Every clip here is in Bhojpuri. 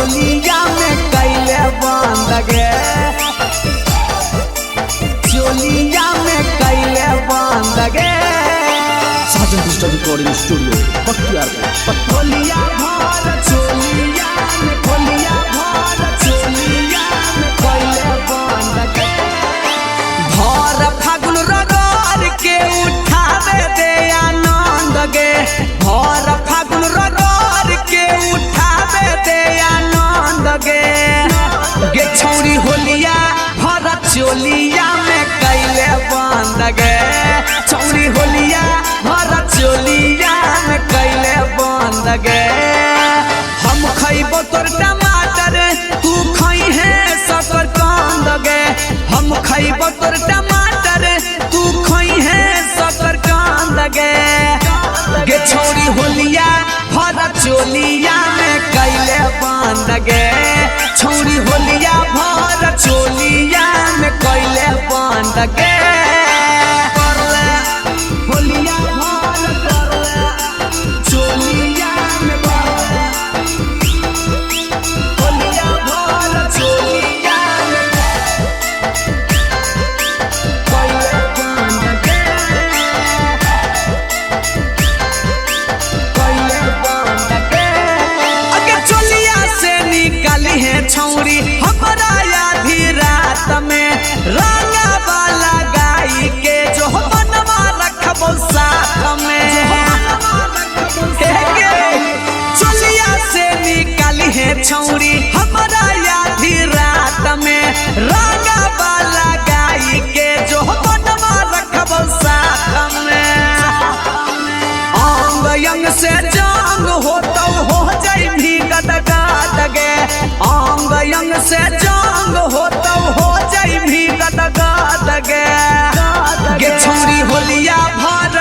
चोलिया में कैले बंद गे, चोलिया में कैले बंद गे। साजन डिजिटल रिकॉर्डिंग स्टूडियो बख्तियारपुर। खोलिया भर चोलिया में, खोलिया भर चोलिया में कैले बंद गे। भर फागुन रगड़ के उठावे दे आनंद गे, भर फागुन रगड़ के उठावे दे आनंद गे। गे छौरी होलिया भर चोलिया में कैले बंद गे, छौरी होलिया भर चोलिया में कैले बंद गे। हम खैबो तोर टमाटर तू खई है सकर कांद गे, हम खैबो तोर टमाटर तू खई है सकर कांद गे। गे छौरी होलिया भर चोलिया में कैले बंद गे, छौरी होलिया भर चोलिया में कैले बंद गे। होलिया भर चोलिया में, होलिया भर चोलिया में कैले बंद गे, कैले बंद गे। अगे चोलिया से निकाली है छौरी हमारा आधी रात में, रंगा वाला गाई के जो बनवा रखबो साथ में। चोलिया से निकाली है छौरी हमारा आधी रात में, रंगा वाला गाई के जो बनवा रखबो साथ में। अंग अंग से जंग होतो हो जाई भी गदगद गे, अंग अंग से जंग होतो हो जाई भी गदगद गे। गे छौरी होलिया भर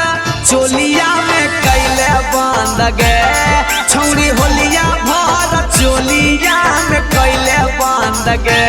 चोलिया में कैले बंद गे, छौरी होलिया भर चोलिया में कैले बंद गे।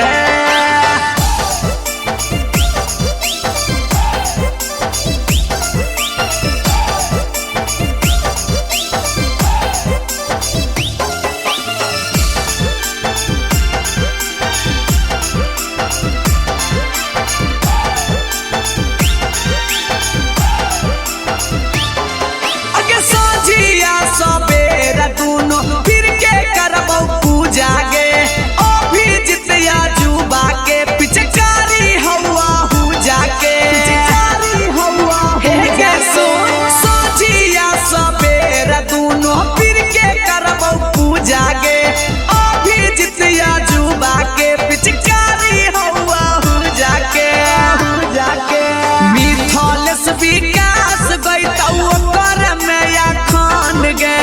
सबेरा दूनो फिर के करबो पूजा गे, अभी जितिया जुबा के पिचकारी हवा हु जाके, पिचकारी हवा हे गे सोझिया सबेरा दूनो फिर के करबो पूजा गे, अभी जितिया जुबा के पिचकारी हवा हु जाके, हु जाके। मिथलेस विकास गइतौ कर में या खान गे,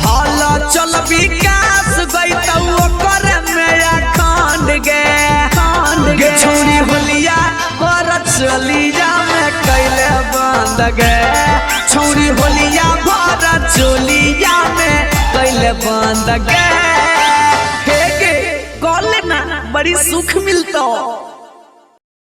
हला चल विकास गइतौ कर में या खान गे। गे छौरी होलिया भर चोलिया में कैले बंद गे, छौरी होलिया भर चोलिया में कैले बंद गे। हे गे गले ना बड़ी सुख मिलतो।